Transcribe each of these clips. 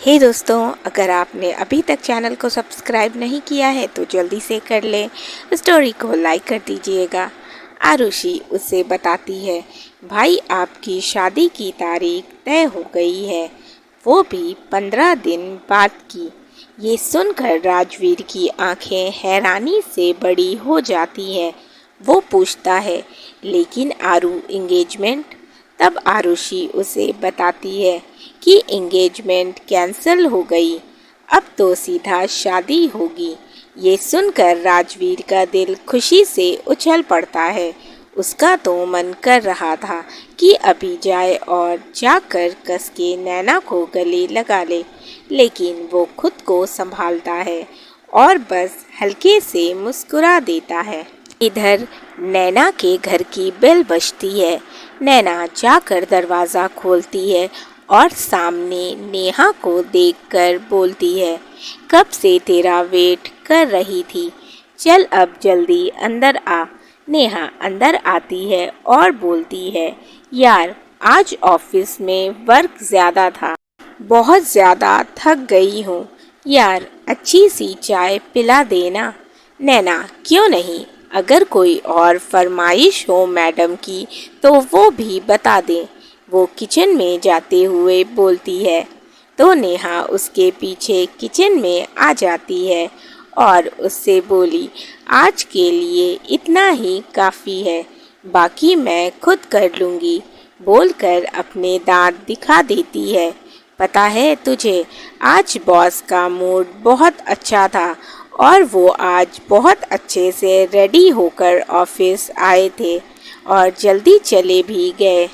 हे दोस्तों, अगर आपने अभी तक चैनल को सब्सक्राइब नहीं किया है तो जल्दी से कर लें। स्टोरी को लाइक कर दीजिएगा। आरुषि उसे बताती है, भाई आपकी शादी की तारीख तय हो गई है, वो भी 15 दिन बाद की। ये सुनकर राजवीर की आंखें हैरानी से बड़ी हो जाती हैं। वो पूछता है, लेकिन आरू एंगेजमेंट? तब आरुषि उसे बताती है कि एंगेजमेंट कैंसिल हो गई, अब तो सीधा शादी होगी। ये सुनकर राजवीर का दिल खुशी से उछल पड़ता है। उसका तो मन कर रहा था कि अभी जाए और जाकर कस के नैना को गले लगा ले, लेकिन वो खुद को संभालता है और बस हल्के से मुस्कुरा देता है। इधर नैना के घर की बेल बजती है। नैना जाकर दरवाज़ा खोलती है और सामने नेहा को देखकर बोलती है, कब से तेरा वेट कर रही थी, चल अब जल्दी अंदर आ। नेहा अंदर आती है और बोलती है, यार आज ऑफिस में वर्क ज़्यादा था, बहुत ज़्यादा थक गई हूँ, यार अच्छी सी चाय पिला देना। नैना, क्यों नहीं, अगर कोई और फरमाइश हो मैडम की तो वो भी बता दें। वो किचन में जाते हुए बोलती है तो नेहा उसके पीछे किचन में आ जाती है और उससे बोली, आज के लिए इतना ही काफ़ी है, बाकी मैं खुद कर लूँगी, बोलकर अपने दांत दिखा देती है। पता है तुझे, आज बॉस का मूड बहुत अच्छा था और वो आज बहुत अच्छे से रेडी होकर ऑफिस आए थे और जल्दी चले भी गए।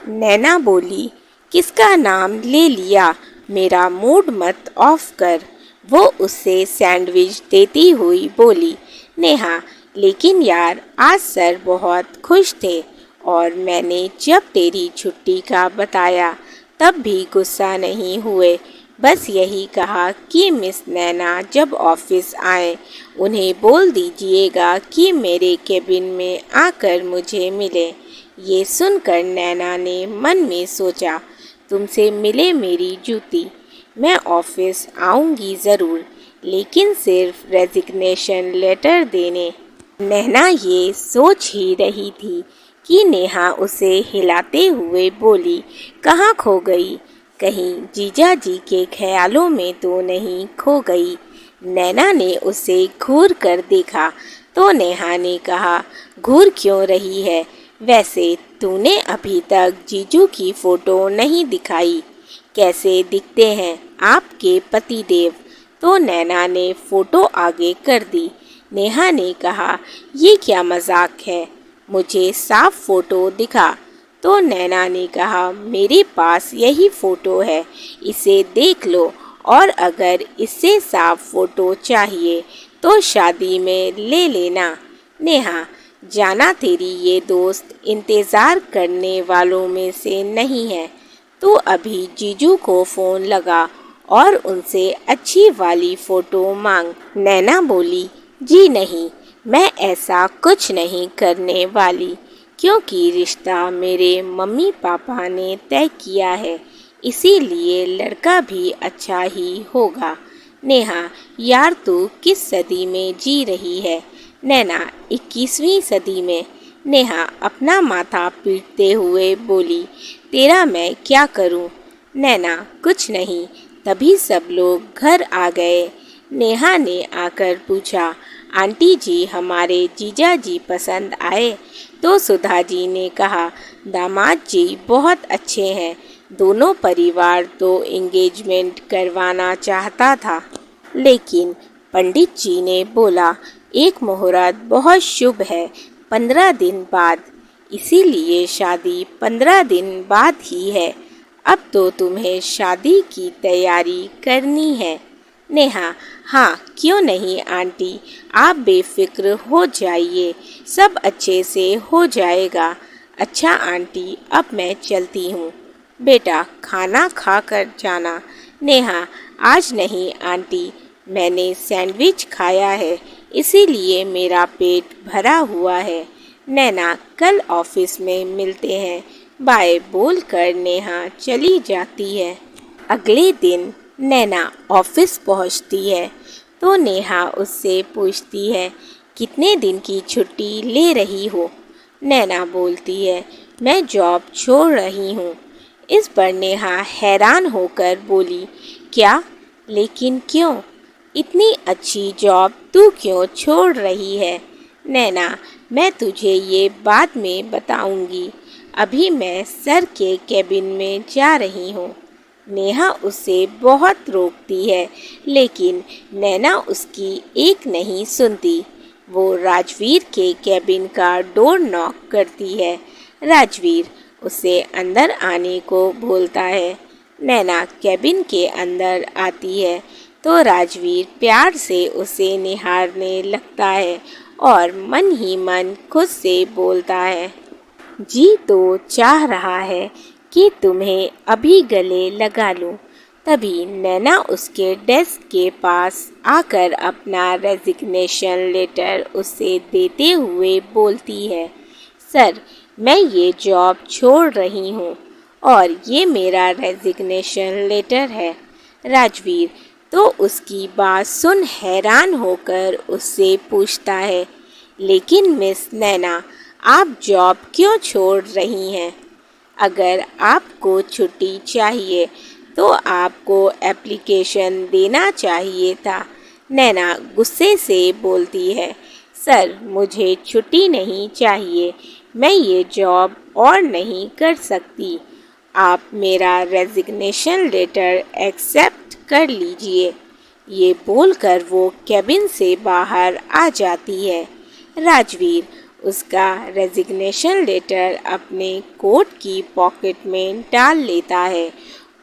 नैना बोली, किसका नाम ले लिया, मेरा मूड मत ऑफ कर। वो उससे सैंडविच देती हुई बोली, नेहा लेकिन यार आज सर बहुत खुश थे और मैंने जब तेरी छुट्टी का बताया तब भी गुस्सा नहीं हुए, बस यही कहा कि मिस नैना जब ऑफिस आए उन्हें बोल दीजिएगा कि मेरे केबिन में आकर मुझे मिले। ये सुनकर नैना ने मन में सोचा, तुमसे मिले मेरी जूती, मैं ऑफिस आऊँगी ज़रूर, लेकिन सिर्फ रेजिग्नेशन लेटर देने। नैना ये सोच ही रही थी कि नेहा उसे हिलाते हुए बोली, कहाँ खो गई, कहीं जीजा जी के ख्यालों में तो नहीं खो गई। नैना ने उसे घूर कर देखा तो नेहा ने कहा, घूर क्यों रही है, वैसे तूने अभी तक जीजू की फ़ोटो नहीं दिखाई, कैसे दिखते हैं आपके पतिदेव। तो नैना ने फ़ोटो आगे कर दी। नेहा ने कहा, ये क्या मजाक है, मुझे साफ फ़ोटो दिखा। तो नैना ने कहा, मेरे पास यही फ़ोटो है, इसे देख लो और अगर इससे साफ फ़ोटो चाहिए तो शादी में ले लेना। नेहा, जाना तेरी ये दोस्त इंतज़ार करने वालों में से नहीं है, तू अभी जीजू को फ़ोन लगा और उनसे अच्छी वाली फ़ोटो मांग। नैना बोली, जी नहीं, मैं ऐसा कुछ नहीं करने वाली, क्योंकि रिश्ता मेरे मम्मी पापा ने तय किया है, इसीलिए लड़का भी अच्छा ही होगा। नेहा, यार तू किस सदी में जी रही है। नैना, 21वीं सदी में। नेहा अपना माथा पीटते हुए बोली, तेरा मैं क्या करूं। नैना, कुछ नहीं। तभी सब लोग घर आ गए। नेहा ने आकर पूछा, आंटी जी हमारे जीजा जी पसंद आए। तो सुधा जी ने कहा, दामाद जी बहुत अच्छे हैं, दोनों परिवार तो एंगेजमेंट करवाना चाहता था, लेकिन पंडित जी ने बोला एक मुहूर्त बहुत शुभ है 15 दिन बाद, इसीलिए शादी 15 दिन बाद ही है। अब तो तुम्हें शादी की तैयारी करनी है। नेहा, हाँ क्यों नहीं आंटी, आप बेफिक्र हो जाइए, सब अच्छे से हो जाएगा। अच्छा आंटी, अब मैं चलती हूँ, बेटा खाना खा कर जाना। नेहा, आज नहीं आंटी, मैंने सैंडविच खाया है, इसीलिए मेरा पेट भरा हुआ है। नैना, कल ऑफिस में मिलते हैं, बाय बोलकर नेहा चली जाती है। अगले दिन नैना ऑफिस पहुंचती है तो नेहा उससे पूछती है, कितने दिन की छुट्टी ले रही हो? नैना बोलती है, मैं जॉब छोड़ रही हूँ। इस पर नेहा हैरान होकर बोली, क्या? लेकिन क्यों? इतनी अच्छी जॉब तू क्यों छोड़ रही है? नैना, मैं तुझे ये बाद में बताऊंगी। अभी मैं सर के केबिन में जा रही हूँ। नेहा उसे बहुत रोकती है, लेकिन नैना उसकी एक नहीं सुनती। वो राजवीर के केबिन का डोर नॉक करती है। राजवीर उसे अंदर आने को बोलता है। नैना केबिन के अंदर आती है तो राजवीर प्यार से उसे निहारने लगता है और मन ही मन खुद से बोलता है, जी तो चाह रहा है कि तुम्हें अभी गले लगा लूं। तभी नैना उसके डेस्क के पास आकर अपना रेजिग्नेशन लेटर उसे देते हुए बोलती है, सर, मैं ये जॉब छोड़ रही हूँ और ये मेरा रेजिग्नेशन लेटर है। राजवीर तो उसकी बात सुन हैरान होकर उससे पूछता है, लेकिन मिस नैना, आप जॉब क्यों छोड़ रही हैं? अगर आपको छुट्टी चाहिए तो आपको एप्लीकेशन देना चाहिए था। नैना गुस्से से बोलती है, सर, मुझे छुट्टी नहीं चाहिए। मैं ये जॉब और नहीं कर सकती। आप मेरा रेजिग्नेशन लेटर एक्सेप्ट कर लीजिए। ये बोलकर वो केबिन से बाहर आ जाती है। राजवीर उसका रेजिग्नेशन लेटर अपने कोट की पॉकेट में डाल लेता है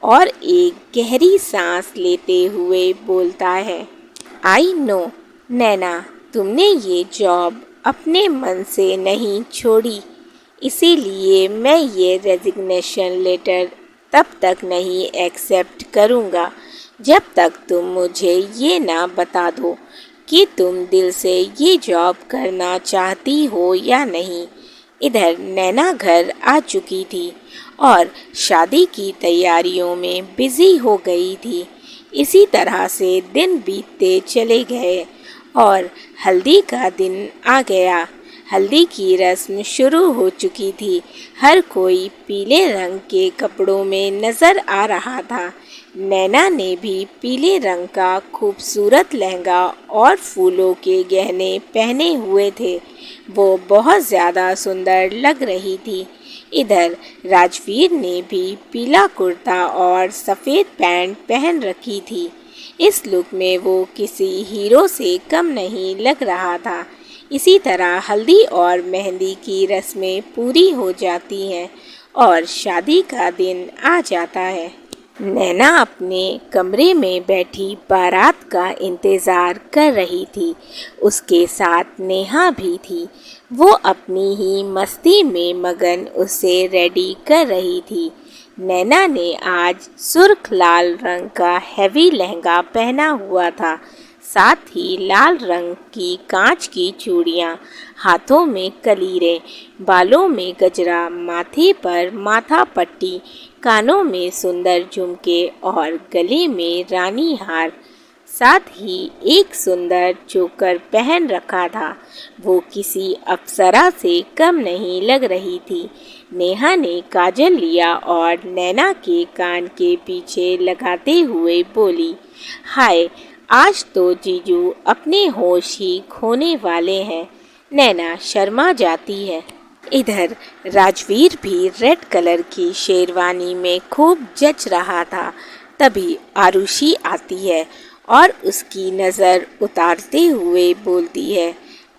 और एक गहरी सांस लेते हुए बोलता है, आई नो नैना, तुमने ये जॉब अपने मन से नहीं छोड़ी, इसीलिए मैं ये रेजिग्नेशन लेटर तब तक नहीं एक्सेप्ट करूँगा जब तक तुम मुझे ये ना बता दो कि तुम दिल से ये जॉब करना चाहती हो या नहीं। इधर नैना घर आ चुकी थी और शादी की तैयारियों में बिजी हो गई थी। इसी तरह से दिन बीतते चले गए और हल्दी का दिन आ गया। हल्दी की रस्म शुरू हो चुकी थी। हर कोई पीले रंग के कपड़ों में नज़र आ रहा था। नैना ने भी पीले रंग का खूबसूरत लहंगा और फूलों के गहने पहने हुए थे। वो बहुत ज़्यादा सुंदर लग रही थी। इधर राजवीर ने भी पीला कुर्ता और सफ़ेद पैंट पहन रखी थी। इस लुक में वो किसी हीरो से कम नहीं लग रहा था। इसी तरह हल्दी और मेहंदी की रस्में पूरी हो जाती हैं और शादी का दिन आ जाता है। नैना अपने कमरे में बैठी बारात का इंतज़ार कर रही थी। उसके साथ नेहा भी थी। वो अपनी ही मस्ती में मगन उसे रेडी कर रही थी। नैना ने आज सुर्ख लाल रंग का हैवी लहंगा पहना हुआ था, साथ ही लाल रंग की कांच की चूड़ियाँ, हाथों में कलीरें, बालों में गजरा, माथे पर माथा पट्टी, कानों में सुंदर झुमके और गले में रानी हार, साथ ही एक सुंदर चोकर पहन रखा था। वो किसी अप्सरा से कम नहीं लग रही थी। नेहा ने काजल लिया और नैना के कान के पीछे लगाते हुए बोली, हाय, आज तो जीजू अपने होश ही खोने वाले हैं। नैना शर्मा जाती है। इधर राजवीर भी रेड कलर की शेरवानी में खूब जच रहा था। तभी आरुषि आती है और उसकी नज़र उतारते हुए बोलती है,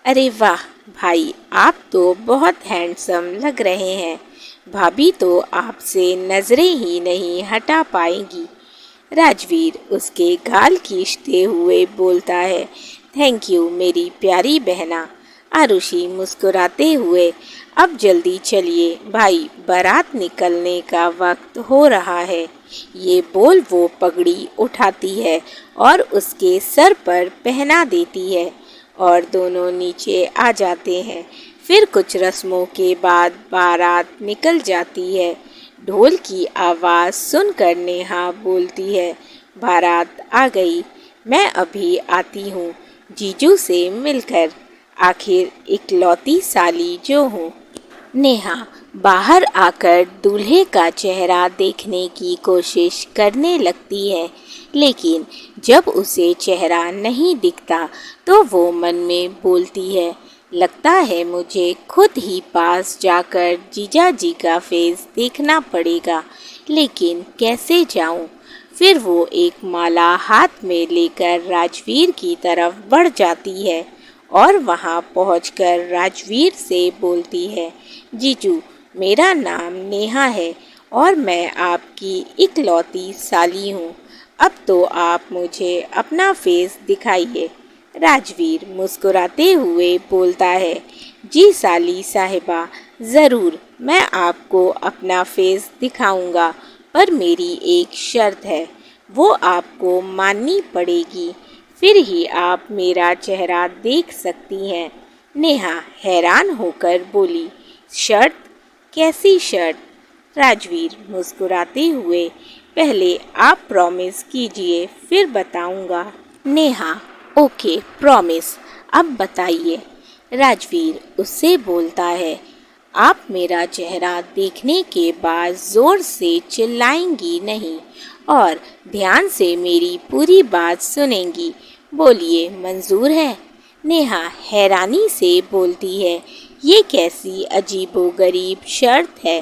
अरे वाह भाई, आप तो बहुत हैंडसम लग रहे हैं। भाभी तो आपसे नज़रें ही नहीं हटा पाएंगी। राजवीर उसके गाल खींचते हुए बोलता है, थैंक यू मेरी प्यारी बहना। आरुषि मुस्कुराते हुए, अब जल्दी चलिए भाई, बारात निकलने का वक्त हो रहा है। ये बोल वो पगड़ी उठाती है और उसके सर पर पहना देती है और दोनों नीचे आ जाते हैं। फिर कुछ रस्मों के बाद बारात निकल जाती है। ढोल की आवाज़ सुनकर नेहा बोलती है, बारात आ गई। मैं अभी आती हूँ जीजू से मिलकर, आखिर इकलौती साली जो हूँ। नेहा बाहर आकर दूल्हे का चेहरा देखने की कोशिश करने लगती है, लेकिन जब उसे चेहरा नहीं दिखता तो वो मन में बोलती है, लगता है मुझे खुद ही पास जाकर जीजा जी का फेस देखना पड़ेगा, लेकिन कैसे जाऊं? फिर वो एक माला हाथ में लेकर राजवीर की तरफ बढ़ जाती है और वहां पहुंचकर राजवीर से बोलती है, जीजू मेरा नाम नेहा है और मैं आपकी इकलौती साली हूँ। अब तो आप मुझे अपना फेस दिखाइए। राजवीर मुस्कुराते हुए बोलता है, जी साली साहिबा, ज़रूर मैं आपको अपना फेस दिखाऊंगा, पर मेरी एक शर्त है, वो आपको माननी पड़ेगी, फिर ही आप मेरा चेहरा देख सकती हैं। नेहा हैरान होकर बोली, शर्त? कैसी शर्त? राजवीर मुस्कुराते हुए, पहले आप प्रॉमिस कीजिए फिर बताऊंगा। नेहा, ओके प्रॉमिस, अब बताइए। राजवीर उससे बोलता है, आप मेरा चेहरा देखने के बाद ज़ोर से चिल्लाएंगी नहीं और ध्यान से मेरी पूरी बात सुनेंगी। बोलिए, मंजूर है? नेहा हैरानी से बोलती है, ये कैसी अजीबोगरीब शर्त है?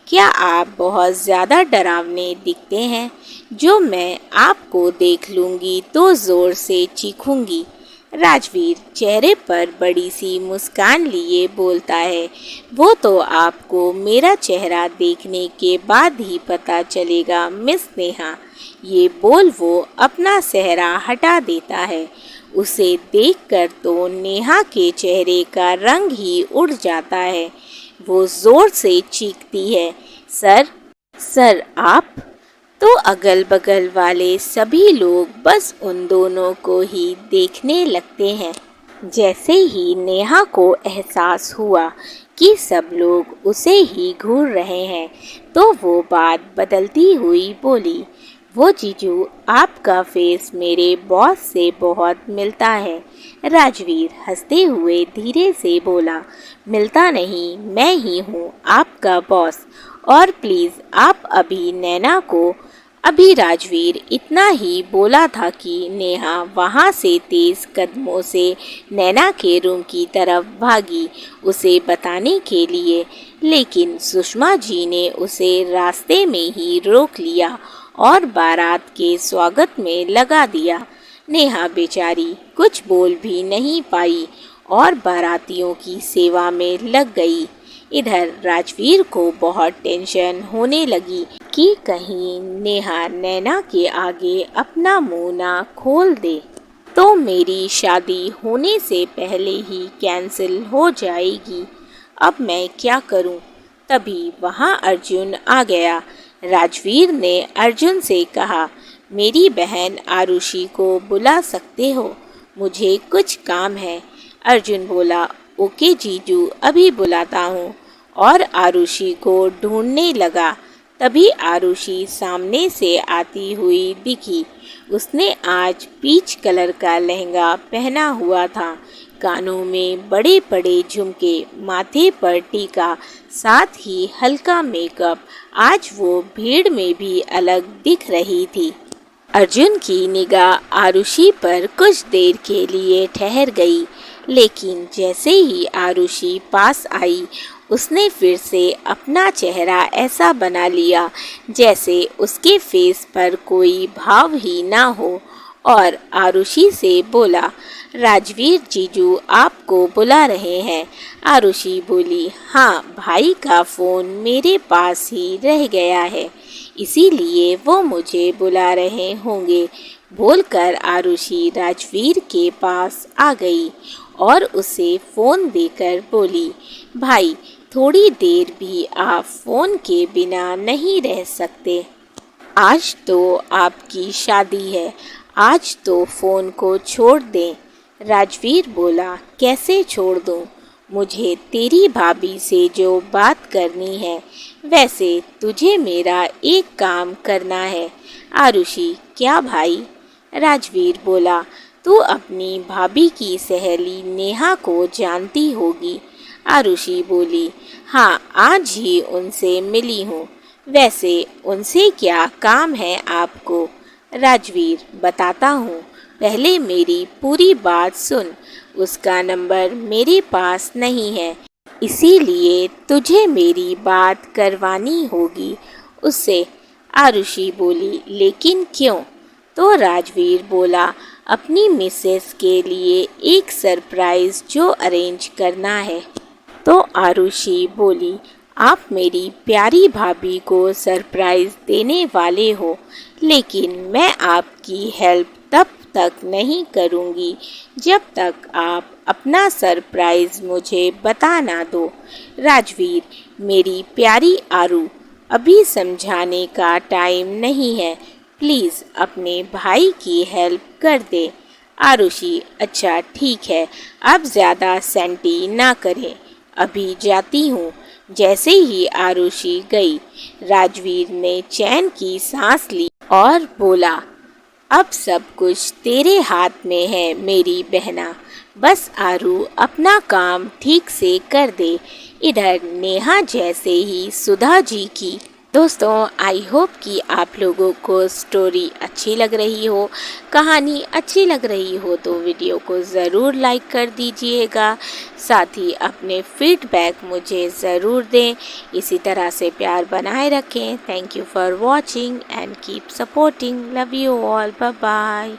क्या आप बहुत ज़्यादा डरावने दिखते हैं? जो मैं आपको देख लूँगी तो ज़ोर से चीखूंगी। राजवीर चेहरे पर बड़ी सी मुस्कान लिए बोलता है, वो तो आपको मेरा चेहरा देखने के बाद ही पता चलेगा मिस नेहा। ये बोल वो अपना सेहरा हटा देता है। उसे देखकर तो नेहा के चेहरे का रंग ही उड़ जाता है। वो जोर से चीखती है, सर, सर आप? तो अगल बगल वाले सभी लोग बस उन दोनों को ही देखने लगते हैं। जैसे ही नेहा को एहसास हुआ कि सब लोग उसे ही घूर रहे हैं, तो वो बात बदलती हुई बोली, वो जीजू आपका फेस मेरे बॉस से बहुत मिलता है। राजवीर हंसते हुए धीरे से बोला, मिलता नहीं, मैं ही हूँ आपका बॉस, और प्लीज़ आप अभी नैना को। अभी राजवीर इतना ही बोला था कि नेहा वहाँ से तेज कदमों से नैना के रूम की तरफ भागी उसे बताने के लिए, लेकिन सुषमा जी ने उसे रास्ते में ही रोक लिया और बारात के स्वागत में लगा दिया। नेहा बेचारी कुछ बोल भी नहीं पाई और बारातियों की सेवा में लग गई। इधर राजवीर को बहुत टेंशन होने लगी कि कहीं नेहा नैना के आगे अपना मुंह ना खोल दे तो मेरी शादी होने से पहले ही कैंसिल हो जाएगी। अब मैं क्या करूं? तभी वहां अर्जुन आ गया। राजवीर ने अर्जुन से कहा, मेरी बहन आरुषि को बुला सकते हो, मुझे कुछ काम है। अर्जुन बोला, ओके जीजू, अभी बुलाता हूँ, और आरुषि को ढूंढने लगा। तभी आरुषि सामने से आती हुई दिखी। उसने आज पीच कलर का लहंगा पहना हुआ था, कानों में बड़े बड़े झुमके, माथे पर टीका, साथ ही हल्का मेकअप। आज वो भीड़ में भी अलग दिख रही थी। अर्जुन की निगाह आरुषि पर कुछ देर के लिए ठहर गई, लेकिन जैसे ही आरुषि पास आई, उसने फिर से अपना चेहरा ऐसा बना लिया जैसे उसके फेस पर कोई भाव ही ना हो, और आरुषि से बोला, राजवीर जीजू आपको बुला रहे हैं। आरुषि बोली, हाँ, भाई का फ़ोन मेरे पास ही रह गया है, इसीलिए वो मुझे बुला रहे होंगे। बोलकर आरुषि राजवीर के पास आ गई और उसे फ़ोन देकर बोली, भाई थोड़ी देर भी आप फ़ोन के बिना नहीं रह सकते। आज तो आपकी शादी है, आज तो फ़ोन को छोड़ दें। राजवीर बोला, कैसे छोड़ दूँ? मुझे तेरी भाभी से जो बात करनी है, वैसे तुझे मेरा एक काम करना है। आरुषि, क्या भाई? राजवीर बोला, तू अपनी भाभी की सहेली नेहा को जानती होगी। आरुषि बोली, हाँ, आज ही उनसे मिली हूँ। वैसे उनसे क्या काम है आपको? राजवीर, बताता हूँ, पहले मेरी पूरी बात सुन। उसका नंबर मेरे पास नहीं है, इसीलिए तुझे मेरी बात करवानी होगी उससे। आरुषि बोली, लेकिन क्यों? तो राजवीर बोला, अपनी मिसेस के लिए एक सरप्राइज जो अरेंज करना है। तो आरुषि बोली, आप मेरी प्यारी भाभी को सरप्राइज देने वाले हो, लेकिन मैं आपकी हेल्प तब तक नहीं करूँगी जब तक आप अपना सरप्राइज मुझे बता ना दो। राजवीर, मेरी प्यारी आरू, अभी समझाने का टाइम नहीं है, प्लीज़ अपने भाई की हेल्प कर दे। आरुषि, अच्छा ठीक है, अब ज़्यादा सेंटी ना करें, अभी जाती हूँ। जैसे ही आरुषि गई, राजवीर ने चैन की सांस ली और बोला, अब सब कुछ तेरे हाथ में है मेरी बहना, बस आरू अपना काम ठीक से कर दे। इधर नेहा जैसे ही सुधा जी की। दोस्तों, आई होप कि आप लोगों को स्टोरी अच्छी लग रही हो, कहानी अच्छी लग रही हो तो वीडियो को ज़रूर लाइक कर दीजिएगा। साथ ही अपने फीडबैक मुझे ज़रूर दें। इसी तरह से प्यार बनाए रखें। Thank you for watching and keep supporting. Love you all. Bye bye.